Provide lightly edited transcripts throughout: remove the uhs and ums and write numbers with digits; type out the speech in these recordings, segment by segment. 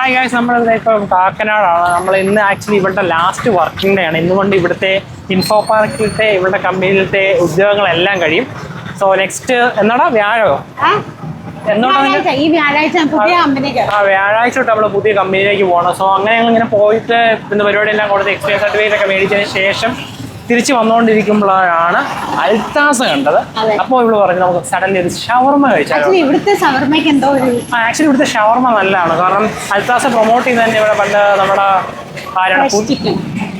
Hi guys, നമ്മളിപ്പം കാക്കനാടാണ്. നമ്മൾ ഇന്ന് ആക്ച്വലി ഇവിടുത്തെ ലാസ്റ്റ് വർക്കിംഗ് ഡേ ആണ്. ഇന്നുകൊണ്ട് ഇവിടുത്തെ ഇൻഫോ പാർക്കിലത്തെ ഇവിടുത്തെ കമ്പനിയിലത്തെ ഉദ്യോഗങ്ങളെല്ലാം കഴിയും. സോ നെക്സ്റ്റ് എന്നാടാ വ്യാഴോ വ്യാഴാഴ്ച തൊട്ട് നമ്മൾ പുതിയ കമ്പനിയിലേക്ക് പോകണം. സോ അങ്ങനെ ഞങ്ങൾ ഇങ്ങനെ പോയിട്ട് പിന്നെ പരിപാടിയെല്ലാം കൊടുത്ത് എക്സ്പീരിയൻസ് സർട്ടിഫിക്കറ്റ് ഒക്കെ മേടിച്ചതിന് ശേഷം തിരിച്ച് വന്നുകൊണ്ടിരിക്കുമ്പോഴാണ് അൽത്താസ കണ്ടത്. അപ്പോൾ ഇവിടെ പറഞ്ഞു നമുക്ക് സഡൻലി ഒരു ഷവർമ കഴിച്ചാൽ. ഇവിടുത്തെ ഷവർമയ്ക്ക് എന്തോ ആക്ച്വലി ഇവിടുത്തെ ഷവർമ നല്ലതാണ്. കാരണം അൽത്താസ പ്രൊമോട്ട് ചെയ്ത് തന്നെ ഇവിടെ പണ്ട് നമ്മുടെ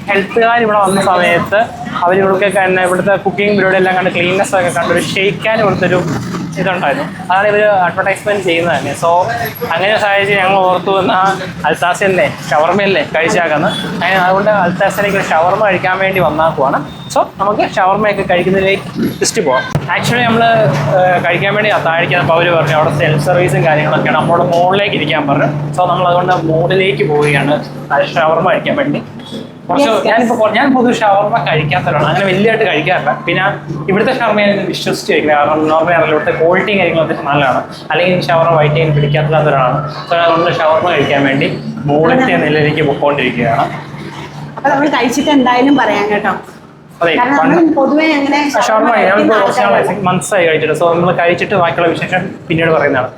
ഹെൽത്തുകാർ ഇവിടെ വന്ന സമയത്ത് അവരിവിടൊക്കെ തന്നെ ഇവിടുത്തെ കുക്കിംഗ് പരിപാടി എല്ലാം കണ്ട് ക്ലീൻനെസ് ഒക്കെ കണ്ട് ഒരു ഷെയ്ക്കാൻ ഇവിടുത്തെ ഇതുണ്ടായിരുന്നു. അതാണ് ഇവർ അഡ്വർടൈസ്മെന്റ് ചെയ്യുന്നത് തന്നെ. സോ അങ്ങനെ സാഹചര്യം ഞങ്ങൾ ഓർത്തു വന്ന അൽത്താസയല്ലേ ഷവർമയല്ലേ കഴിച്ചാക്കുന്നത്. അതുകൊണ്ട് അൽത്താസയിലേക്ക് ഒരു ഷവർമ കഴിക്കാൻ വേണ്ടി വന്നാക്കുവാണ്. സോ നമുക്ക് ഷവർമയൊക്കെ കഴിക്കുന്നതിലേക്ക് ലിസ്റ്റ് പോകാം. ആക്ച്വലി നമ്മൾ കഴിക്കാൻ വേണ്ടി അത്താഴിക്കാൻ അവർ പറഞ്ഞു അവിടെ സെൽഫ് സർവീസും കാര്യങ്ങളൊക്കെയാണ്. നമ്മളോട് മുകളിലേക്ക് ഇരിക്കാൻ പറഞ്ഞു. സോ നമ്മൾ അതുകൊണ്ട് മുകളിലേക്ക് പോവുകയാണ് ഷവർമ കഴിക്കാൻ വേണ്ടി. ഞാൻ പൊതുവെ ഷവർമ കഴിക്കാത്തവരാണ്, അങ്ങനെ വലിയതായിട്ട് കഴിക്കാറില്ല. പിന്നെ ഇവിടുത്തെ ഷവർമ ഞാൻ വിശ്വസിച്ച് കഴിക്കുന്നത് കാരണം നോർമൽ അറിയില്ല ഇവിടുത്തെ ക്വാളിറ്റിയും കാര്യങ്ങളും അത്യാവശ്യം നല്ലതാണ്. അല്ലെങ്കിൽ ഷവർമ വൈറ്റ് ചെയ്യാൻ പിടിക്കാത്തവരാണ്. സോ അതുകൊണ്ട് ഷവർമ കഴിക്കാൻ വേണ്ടി മുകളിലത്തെ നിലയിലേക്ക് പോയിക്കൊണ്ടിരിക്കുകയാണ്. അപ്പൊ നമ്മൾ കഴിച്ചിട്ട് എന്തായാലും പറയാം കേട്ടോ. പൊതുവെ അങ്ങനെ ഷവർമ ഞാൻ മന്ത്സായി കഴിച്ചിട്ട്. സോ നമ്മൾ കഴിച്ചിട്ട് ബാക്കിയുള്ള വിശേഷം പിന്നീട് പറയുന്നതാണ്.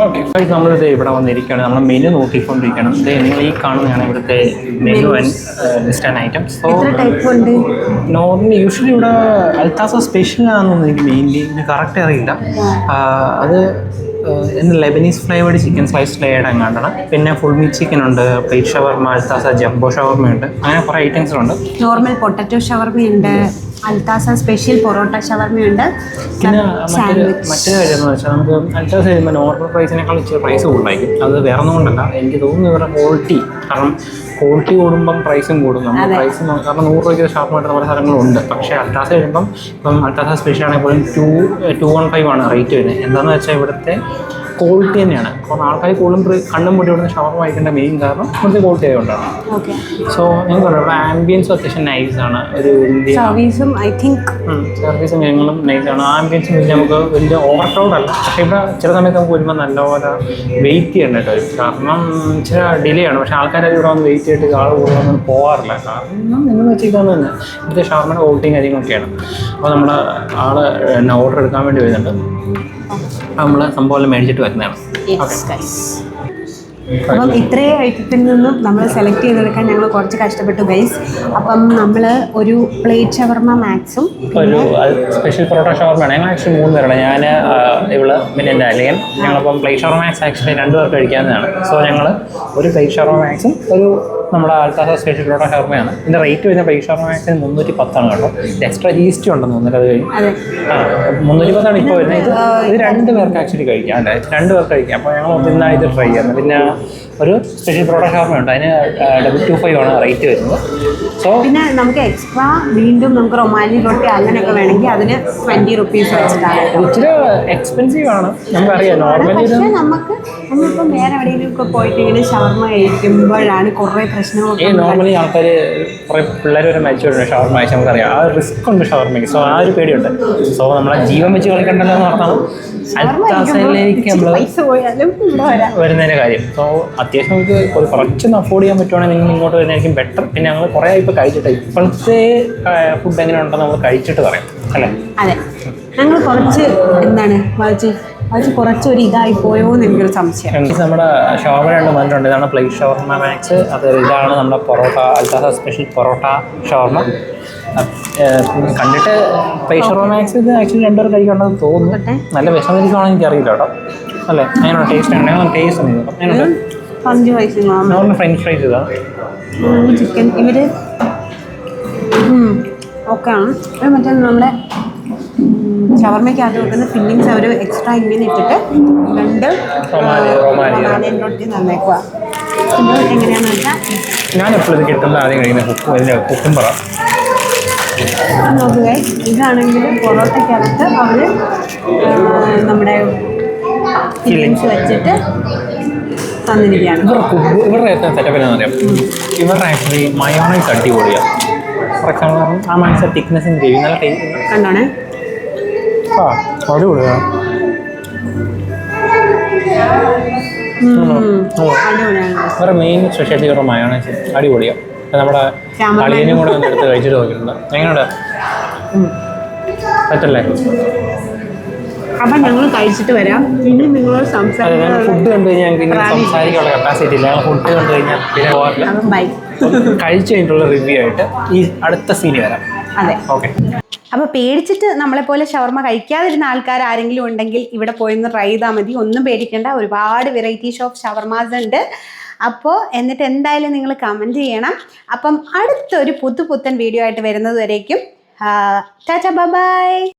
ഓക്കെ, നമ്മളിത് ഇവിടെ വന്നിരിക്കുകയാണ്. നമ്മൾ മെനു നോക്കിക്കൊണ്ടിരിക്കണം. നിങ്ങൾ ഈ കാണുന്നതാണ് ഇവിടുത്തെ menu and list and items. So normally usually ഇവിടെ അൽത്താസ സ്പെഷ്യൽ ആണെന്ന് എനിക്ക് മെയിൻലി കറക്റ്റ് അറിയില്ല. അത് Lebanese flavoured chicken slice laid എങ്ങാണ്ടാണ്. പിന്നെ ഫുൾ മീറ്റ് ചിക്കൻ ഉണ്ട്, പ്ലേറ്റ് ഷവർമ, അൽത്താസ ജംബോ ഷവർമ ഉണ്ട്. അങ്ങനെ കുറേ ഐറ്റംസ് ഉണ്ട്. നോർമൽ പൊട്ടറ്റോ ഷവർമയുണ്ട്, അൽത്താസ സ്പെഷ്യൽ പൊറോട്ട ഷവർമയുണ്ട്. പിന്നെ മറ്റൊരു കാര്യം എന്ന് വെച്ചാൽ നമുക്ക് അൽത്താസ കഴിയുമ്പോൾ നോർമൽ പ്രൈസിനേക്കാൾ ഇച്ചിരി പ്രൈസ് കൂടുതലായിരിക്കും. അത് വേറെ ഒന്നും കൊണ്ടല്ല, എനിക്ക് തോന്നുന്നു ഇവരുടെ ക്വാളിറ്റി. കാരണം ക്വാളിറ്റി കൂടുമ്പം പ്രൈസും കൂടും. നമ്മൾ പ്രൈസ് കാരണം 100 രൂപയ്ക്ക് ഷാർപ്പായിട്ട് നമ്മുടെ സ്ഥലങ്ങളുണ്ട്. പക്ഷേ അൽത്താസ കഴിയുമ്പം ഇപ്പം അൽത്താസ സ്പെഷ്യൽ ആണെങ്കിൽ പോലും 215 ആണ് റേറ്റ് വരുന്നത്. എന്താണെന്ന് വെച്ചാൽ ഇവിടുത്തെ ക്വാളിറ്റി തന്നെയാണ്. അപ്പം ആൾക്കാർ കൂടുതലും കണ്ണും മുടി ഇവിടുന്ന് ഷവർമ വായിക്കേണ്ട മെയിൻ കാരണം ഇവിടുത്തെ ക്വാളിറ്റി ആയതുകൊണ്ടാണ്. സോ ഞങ്ങൾക്ക് ഇവിടെ ആംബിയൻസും അത്യാവശ്യം നൈസാണ്. ഒരു സർവീസും ഐ തിങ്ക് സർവീസും ഞങ്ങളും നൈസാണ്. ആംബിയൻസും വലിയ നമുക്ക് വലിയ ഓവർ ക്രൗഡ് അല്ല. പക്ഷേ ഇവിടെ ചില സമയത്ത് നമുക്ക് വരുമ്പോൾ നല്ലപോലെ വെയിറ്റ് ചെയ്യേണ്ടതായിട്ട് വരും. കാരണം ഇച്ചിരി ഡിലേ ആണ്. പക്ഷേ ആൾക്കാർ ഇവിടെ വന്ന് വെയിറ്റ് ചെയ്തിട്ട് ആൾ കൂടുതലൊന്നും പോകാറില്ല. കാരണം എന്ന് വെച്ചിരിക്കുന്നത് തന്നെ ഇവിടുത്തെ ഷവർമയുടെ ക്വാളിറ്റിയും കാര്യങ്ങളൊക്കെയാണ്. അപ്പോൾ നമ്മൾ ആൾ ഓർഡർ എടുക്കാൻ വേണ്ടി വരുന്നുണ്ട്. നമ്മൾ സംഭവം മേടിച്ചിട്ട് വരുന്നതാണ്. അപ്പം ഇത്രയും ഐറ്റത്തിൽ നിന്നും നമ്മൾ സെലക്ട് ചെയ്തെടുക്കാൻ ഞങ്ങൾ കുറച്ച് കഷ്ടപ്പെട്ടു ഗൈസ്. അപ്പം നമ്മൾ ഒരു പ്ലേറ്റ് ഷവർമ മാക്സും ഒരു സ്പെഷ്യൽ പൊറോട്ട ഷവർമയാണ്. ഞങ്ങൾ ആക്ച്വലി 3 പേരാണ്. ഞാൻ ഇവള് പിന്നെ എൻ്റെ അലിയൻ. ഞങ്ങളിപ്പം പ്ലേറ്റ് ഷവർമ മാക്സ് ആക്ച്വലി 2 പേർക്ക് കഴിക്കാവുന്നതാണ്. സോ ഞങ്ങൾ ഒരു പ്ലേറ്റ് ഷവർമ മാക്സും ഒരു നമ്മുടെ അൽത്താസ സ്പെഷ്യൽ പൊറോട്ട ഷവർമയാണ്. ഇതിൻ്റെ റേറ്റ് വരുന്ന പ്ലേറ്റ് ഷവർമ മാക്സിന് 310 കേട്ടോ. എക്സ്ട്രാ GST ഉണ്ടെന്ന് തോന്നുന്നില്ല. അത് കഴിഞ്ഞ് 310 ഇപ്പോൾ വരുന്നത്. ഇത് 2 പേർക്ക് ആക്ച്വലി കഴിക്കാം അല്ലേ, 2 പേർക്ക് കഴിക്കാം. അപ്പോൾ ഞങ്ങൾ ഒന്നാണ് ഇത് ട്രൈ ചെയ്യുന്നത്. പിന്നെ ഒരു സ്പെഷ്യൽ പൊറോട്ട ഷവർമ ഉണ്ട്, അതിന് 225 ആണ് റേറ്റ് വരുന്നത്. സോ പിന്നെ നമുക്ക് എക്സ്ട്രാ വീണ്ടും നമുക്ക് റൊമാലി റൊട്ടി അങ്ങനെയൊക്കെ വേണമെങ്കിൽ അതിന് 20 rupees വെച്ചിട്ടാണ്. ഇച്ചിരി എക്സ്പെൻസീവ് ആണ് നമുക്കറിയാം. നോർമലി നമ്മളിപ്പം വേറെ എവിടെയെങ്കിലുമൊക്കെ പോയിട്ട് ഇങ്ങനെ ഷവർമ കഴിക്കുമ്പോഴാണ് കുറേ പ്രശ്നങ്ങളൊക്കെ. നോർമലി ആൾക്കാർ കുറേ പിള്ളേർ വരെ മരിച്ചിട്ടുണ്ട് ഷവർമ കഴിച്ച്. നമുക്കറിയാം ആ റിസ്ക് ഉണ്ട് ഷവർമയ്ക്ക്. സോ ആ ഒരു പേടിയുണ്ട്. സോ നമ്മളെ ജീവൻ വെച്ച് കളിക്കണ്ടല്ലോ എന്ന് പറഞ്ഞാൽ അൽത്താസയിലേക്ക് നമ്മൾ വരുന്നതിൻ്റെ കാര്യം. സോ അത്യാവശ്യം നമുക്ക് കുറച്ചൊന്ന് അഫോർഡ് ചെയ്യാൻ പറ്റുവാണെങ്കിൽ നിങ്ങൾ ഇങ്ങോട്ട് വരുന്നതായിരിക്കും ബെറ്റർ. പിന്നെ ഞങ്ങൾ കുറേ ഇപ്പോൾ കഴിച്ചിട്ട് ഇപ്പോഴത്തെ ഫുഡ് എങ്ങനെ ഉണ്ടെന്ന് നമ്മൾ കഴിച്ചിട്ട് പറയാം അല്ലേ. അതെ, ഞങ്ങൾ കുറച്ച് എന്താണ് വായിച്ച് കുറച്ചൊരു ഇതായി പോയോ എന്ന് എനിക്കൊരു സംശയം. നമ്മുടെ ഷവർമ 2 വന്നിട്ടുണ്ട്. ഇതാണ് പ്ലേറ്റ് ഷവർമ മാക്സ്. അത് ഇതാണ് നമ്മുടെ പൊറോട്ട അൽത്താസ സ്പെഷ്യൽ പൊറോട്ട ഷവർമ. കണ്ടിട്ട് പ്ലേറ്റ് ഷവർമ മാക്സ് ഇത് ആക്ച്വലി 2 പേർ കഴിക്കേണ്ടത് തോന്നുന്നു. നല്ല വിഷമിരിക്കുകയാണെന്ന് എനിക്കറിയില്ല കേട്ടോ. അല്ലേ, അങ്ങനെയുള്ള ടേസ്റ്റ് ഉണ്ട്. ഞങ്ങൾ ടേസ്റ്റ് ഉണ്ട്. അങ്ങനെയുണ്ട് നോർമൽ ഫ്രഞ്ച് ഫ്രൈസ് ഇതാണ് ചിക്കൻ. ഇവർ ഓക്കെ ആണ്. മറ്റേ നമ്മുടെ ഷവർമയ്ക്കകത്ത് വെക്കുന്ന ഫില്ലിങ്സ് അവർ എക്സ്ട്രാ ഇങ്ങനെ ഇട്ടിട്ട് 2 റൊമാലിയൻ റൊട്ടി തന്നേക്കുക. എങ്ങനെയാണെന്ന് വെച്ചാൽ ഞാൻ എപ്പോഴും ഇത് കിട്ടുന്നത് ആദ്യം കഴിക്കുന്ന കുക്കുംബറ നോക്കുക. ഇതാണെങ്കിൽ പൊറോട്ടയ്ക്കകത്ത് അവർ നമ്മുടെ ഫില്ലിങ്സ് വെച്ചിട്ട് തന്നിരിക്കുകയാണ്. ഇവരുടെ സെറ്റപ്പ് എന്താണെന്ന് അറിയാം. ഇവരുടെ ആക്ച്വലി മയോണൈസ് അടിപൊളിയാണ്. ഫോർ എക്സാമ്പിൾ ആ മയോണൈസ് തിക്നെസ്സിന് ഗ്രേവി നല്ല ടേസ്റ്റ് കണ്ടോണേ. അടിപൊളിയാണ്. വേറെ മെയിൻ സ്പെഷ്യാലിറ്റി അവരുടെ മയോണൈസ് അടിപൊളിയാണ്. നമ്മുടെ അളിയനും കൂടെ ഒന്ന് എടുത്ത് കഴിച്ചിട്ട് നോക്കിയിട്ടുണ്ട്. എങ്ങനെയുണ്ട്? പറ്റല്ലേ? അപ്പം ഞങ്ങൾ കഴിച്ചിട്ട് വരാം. ഇനി നിങ്ങളോട് സംസാരിക്കാൻ ഫുഡ് കണ്ടു കഴിഞ്ഞാൽ ഞങ്ങൾക്ക് ഇനി സംസാരിക്കാനുള്ള കപ്പാസിറ്റി ഇല്ല. ഞങ്ങൾ ഫുഡ് കണ്ടു കഴിഞ്ഞാൽ പിന്നെ പോകാറില്ല. ബൈ. കഴിച്ചു കഴിഞ്ഞിട്ടുള്ള റിവ്യൂ ആയിട്ട് ഈ അടുത്ത സീനി വരാം. അതെ, ഓക്കെ. അപ്പോൾ പേടിച്ചിട്ട് നമ്മളെപ്പോലെ ഷവർമ കഴിക്കാതിരുന്ന ആൾക്കാർ ആരെങ്കിലും ഉണ്ടെങ്കിൽ ഇവിടെ പോയിന്ന് ട്രൈ ചെയ്താൽ മതി. ഒന്നും പേടിക്കേണ്ട, ഒരുപാട് വെറൈറ്റീസ് ഓഫ് ഷവർമാസ് ഉണ്ട്. അപ്പോൾ എന്നിട്ട് എന്തായാലും നിങ്ങൾ കമൻറ്റ് ചെയ്യണം. അപ്പം അടുത്തൊരു പുതുപുത്തൻ വീഡിയോ ആയിട്ട് വരുന്നത് വരേക്കും ടാറ്റാ ബൈ.